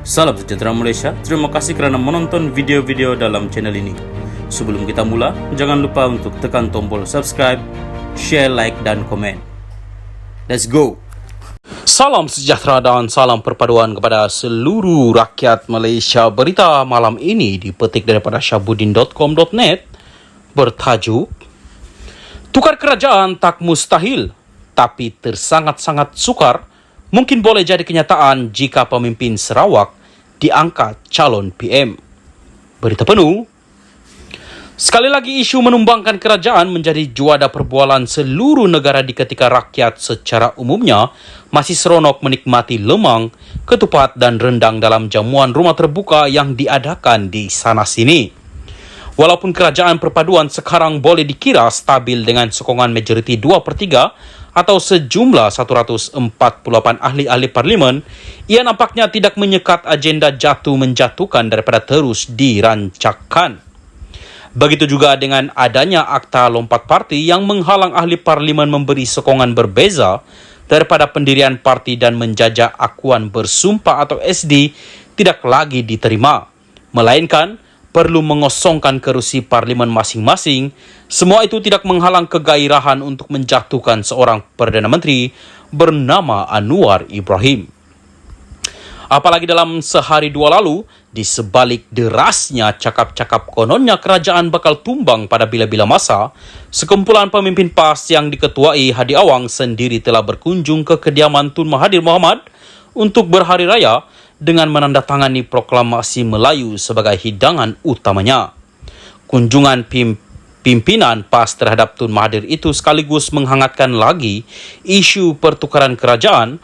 Salam sejahtera Malaysia, terima kasih kerana menonton video-video dalam channel ini. Sebelum kita mula, jangan lupa untuk tekan tombol subscribe, share, like dan komen. Let's go! Salam sejahtera dan salam perpaduan kepada seluruh rakyat Malaysia. Berita malam ini dipetik daripada syahbudin.com.net bertajuk Tukar kerajaan tak mustahil, tapi tersangat-sangat sukar mungkin boleh jadi kenyataan jika pemimpin Sarawak diangkat calon PM. Berita penuh. Sekali lagi isu menumbangkan kerajaan menjadi juada perbualan seluruh negara di ketika rakyat secara umumnya masih seronok menikmati lemang, ketupat dan rendang dalam jamuan rumah terbuka yang diadakan di sana-sini. Walaupun kerajaan perpaduan sekarang boleh dikira stabil dengan sokongan majoriti 2/3 atau sejumlah 148 ahli-ahli parlimen, ia nampaknya tidak menyekat agenda jatuh-menjatuhkan daripada terus dirancangkan. Begitu juga dengan adanya Akta Lompat Parti yang menghalang ahli parlimen memberi sokongan berbeza daripada pendirian parti dan menjajah akuan bersumpah atau SD tidak lagi diterima, melainkan perlu mengosongkan kerusi parlimen masing-masing. Semua itu tidak menghalang kegairahan untuk menjatuhkan seorang Perdana Menteri bernama Anwar Ibrahim. Apalagi dalam sehari dua lalu, di sebalik derasnya cakap-cakap kononnya kerajaan bakal tumbang pada bila-bila masa, sekumpulan pemimpin PAS yang diketuai Hadi Awang sendiri telah berkunjung ke kediaman Tun Mahathir Mohamad untuk berhari raya dengan menandatangani proklamasi Melayu sebagai hidangan utamanya. Kunjungan pimpinan PAS terhadap Tun Mahathir itu sekaligus menghangatkan lagi isu pertukaran kerajaan,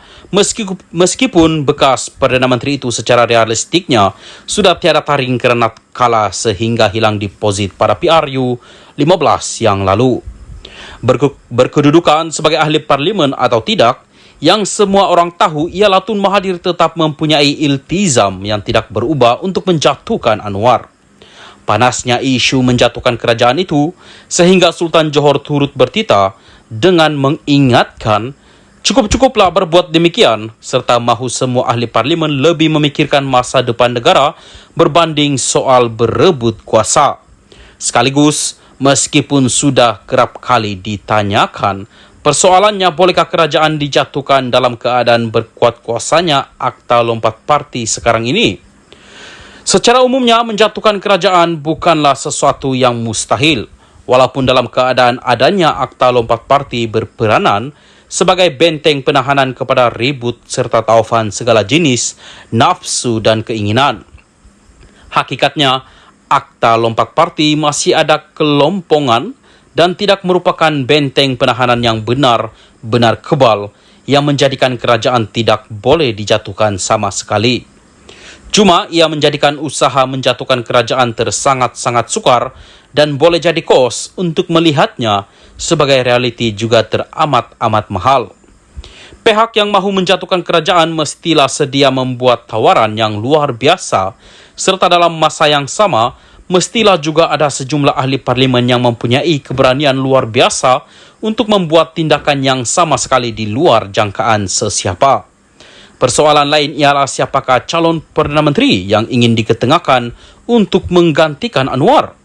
meskipun bekas Perdana Menteri itu secara realistiknya sudah tiada taring kerana kalah sehingga hilang deposit pada PRU 15 yang lalu. Berkedudukan sebagai ahli parlimen atau tidak, yang semua orang tahu ialah Tun Mahathir tetap mempunyai iltizam yang tidak berubah untuk menjatuhkan Anwar. Panasnya isu menjatuhkan kerajaan itu sehingga Sultan Johor turut bertita dengan mengingatkan cukup-cukuplah berbuat demikian serta mahu semua ahli parlimen lebih memikirkan masa depan negara berbanding soal berebut kuasa. Sekaligus, meskipun sudah kerap kali ditanyakan persoalannya bolehkah kerajaan dijatuhkan dalam keadaan berkuat kuasanya Akta Lompat Parti sekarang ini? Secara umumnya menjatuhkan kerajaan bukanlah sesuatu yang mustahil, walaupun dalam keadaan adanya Akta Lompat Parti berperanan sebagai benteng penahanan kepada ribut serta taufan segala jenis, nafsu dan keinginan. Hakikatnya, Akta Lompat Parti masih ada kelompongan dan tidak merupakan benteng penahanan yang benar-benar kebal yang menjadikan kerajaan tidak boleh dijatuhkan sama sekali. Cuma ia menjadikan usaha menjatuhkan kerajaan tersangat-sangat sukar dan boleh jadi kos untuk melihatnya sebagai realiti juga teramat-amat mahal. Pihak yang mahu menjatuhkan kerajaan mestilah sedia membuat tawaran yang luar biasa serta dalam masa yang sama mestilah juga ada sejumlah ahli parlimen yang mempunyai keberanian luar biasa untuk membuat tindakan yang sama sekali di luar jangkaan sesiapa. Persoalan lain ialah siapakah calon Perdana Menteri yang ingin diketengahkan untuk menggantikan Anwar.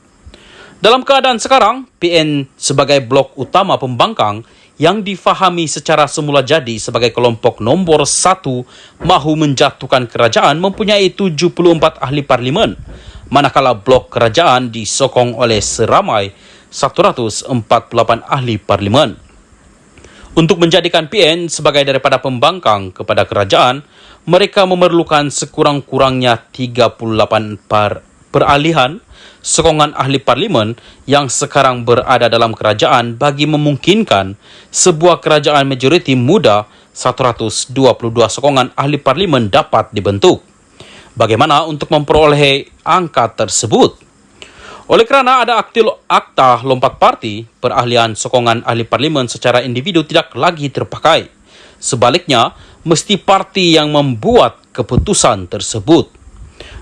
Dalam keadaan sekarang, PN sebagai blok utama pembangkang yang difahami secara semula jadi sebagai kelompok nombor 1 mahu menjatuhkan kerajaan mempunyai 74 ahli parlimen, manakala blok kerajaan disokong oleh seramai 148 ahli parlimen. Untuk menjadikan PN sebagai daripada pembangkang kepada kerajaan, mereka memerlukan sekurang-kurangnya 38 peralihan sokongan ahli parlimen yang sekarang berada dalam kerajaan bagi memungkinkan sebuah kerajaan majoriti muda 122 sokongan ahli parlimen dapat dibentuk. Bagaimana untuk memperoleh angka tersebut? Oleh kerana ada Akta Lompat Parti, perahlian sokongan ahli parlimen secara individu tidak lagi terpakai. Sebaliknya, mesti parti yang membuat keputusan tersebut.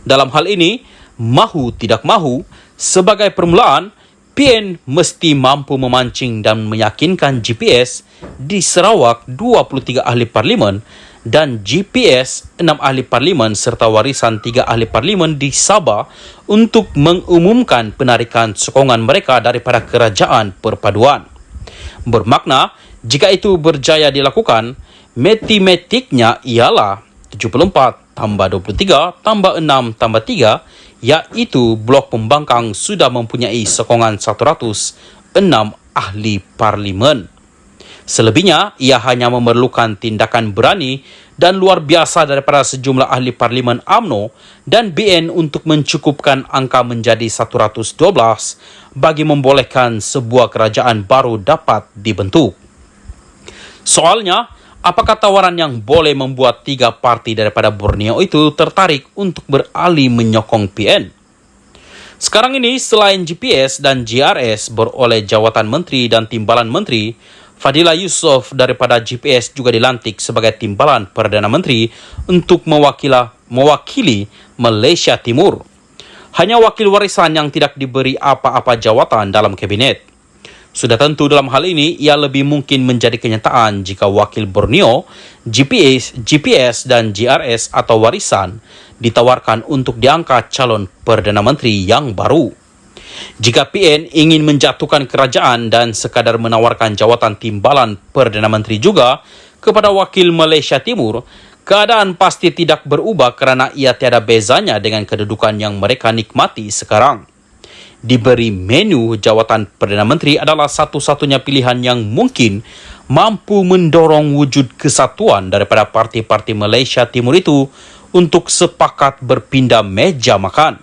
Dalam hal ini, mahu tidak mahu, sebagai permulaan, PN mesti mampu memancing dan meyakinkan GPS di Sarawak 23 ahli parlimen dan GPS 6 ahli parlimen serta warisan 3 ahli parlimen di Sabah untuk mengumumkan penarikan sokongan mereka daripada kerajaan perpaduan. Bermakna, jika itu berjaya dilakukan, matematiknya ialah 74 tambah 23 tambah 6 tambah 3, iaitu blok pembangkang sudah mempunyai sokongan 106 ahli parlimen. Selebihnya, ia hanya memerlukan tindakan berani dan luar biasa daripada sejumlah ahli parlimen UMNO dan BN untuk mencukupkan angka menjadi 112 bagi membolehkan sebuah kerajaan baru dapat dibentuk. Soalnya, apakah tawaran yang boleh membuat 3 parti daripada Borneo itu tertarik untuk beralih menyokong PN? Sekarang ini, selain GPS dan GRS beroleh jawatan menteri dan timbalan menteri, Fadila Yusof daripada GPS juga dilantik sebagai timbalan Perdana Menteri untuk mewakili Malaysia Timur. Hanya wakil warisan yang tidak diberi apa-apa jawatan dalam kabinet. Sudah tentu dalam hal ini, ia lebih mungkin menjadi kenyataan jika wakil Borneo, GPS dan GRS atau warisan ditawarkan untuk diangkat calon Perdana Menteri yang baru. Jika PN ingin menjatuhkan kerajaan dan sekadar menawarkan jawatan timbalan Perdana Menteri juga kepada wakil Malaysia Timur, keadaan pasti tidak berubah kerana ia tiada bezanya dengan kedudukan yang mereka nikmati sekarang. Diberi menu jawatan Perdana Menteri adalah satu-satunya pilihan yang mungkin mampu mendorong wujud kesatuan daripada parti-parti Malaysia Timur itu untuk sepakat berpindah meja makan.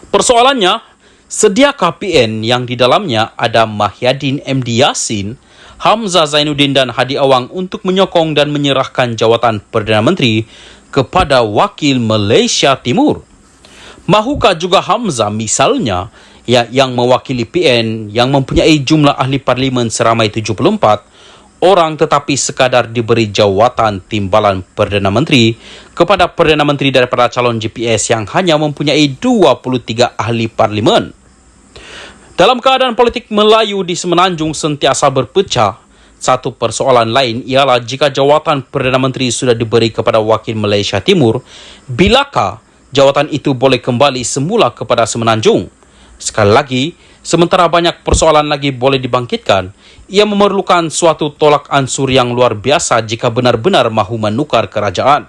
Persoalannya, sediakah PN yang di dalamnya ada Mahyadin MD Yassin, Hamzah Zainuddin dan Hadi Awang untuk menyokong dan menyerahkan jawatan Perdana Menteri kepada wakil Malaysia Timur? Mahukah juga Hamzah misalnya yang mewakili PN yang mempunyai jumlah ahli parlimen seramai 74 orang tetapi sekadar diberi jawatan timbalan Perdana Menteri kepada Perdana Menteri daripada calon GPS yang hanya mempunyai 23 ahli parlimen? Dalam keadaan politik Melayu di Semenanjung sentiasa berpecah, satu persoalan lain ialah jika jawatan Perdana Menteri sudah diberi kepada wakil Malaysia Timur, bilakah jawatan itu boleh kembali semula kepada Semenanjung? Sekali lagi, sementara banyak persoalan lagi boleh dibangkitkan, ia memerlukan suatu tolak ansur yang luar biasa jika benar-benar mahu menukar kerajaan.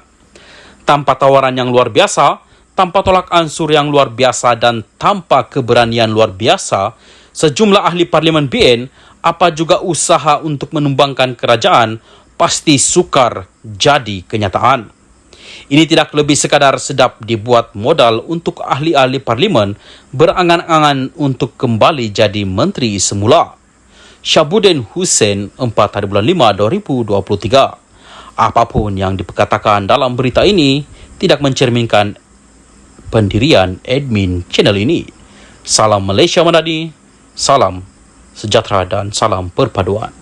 Tanpa tawaran yang luar biasa, tanpa tolak ansur yang luar biasa dan tanpa keberanian luar biasa, sejumlah ahli parlimen BN, apa juga usaha untuk menumbangkan kerajaan, pasti sukar jadi kenyataan. Ini tidak lebih sekadar sedap dibuat modal untuk ahli-ahli parlimen berangan-angan untuk kembali jadi menteri semula. Syabuddin Hussein, 4 hari bulan 5, 2023. Apapun yang diperkatakan dalam berita ini tidak mencerminkan pendirian admin channel ini. Salam Malaysia Madani, salam sejahtera dan salam perpaduan.